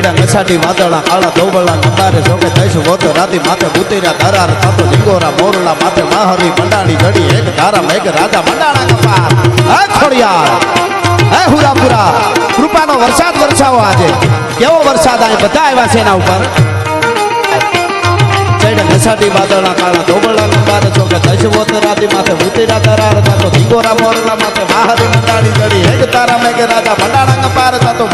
ચડ્યા નસાટી વાદળા કાળા ધોબળા નંબારે જોકે થઈશું વોતો રાતી માથે બુતેરા ધરાર થતો લિંગોરા મોરલા માથે માહરી મંડાણી જડી એક ધારા મેઘ રાજા મંડાણા કપાર હે ખોડિયાર હે હુરાપુરા કૃપાનો વરસાદ વરસાવો આજે કેવો વરસાદ આ બધા આવ્યા છે એના ઉપર ચડ્યા નસાટી વાદળા કાળા ધોબળા નંબારે જોકે થઈશું વોતો રાતી માથે બુતેરા ધરાર થતો લિંગોરા મોરલા માથે માહરી મંડાણી જડી એક ધારા મેઘ રાજા મંડાણા કપાર થતો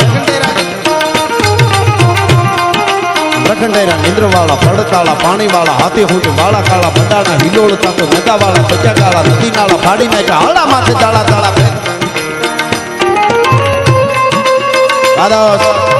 પ્રખંડેરા નિંદ્રવાળા પડતાળા પાણીવાળા હાથી હુંટ વાળા કાળા બંડાણા હિલોળ તાતો નદાવાળા સજા કાળા નદી નાળા ફાડી નાખ્યા હાડા માથે તાળા તાળા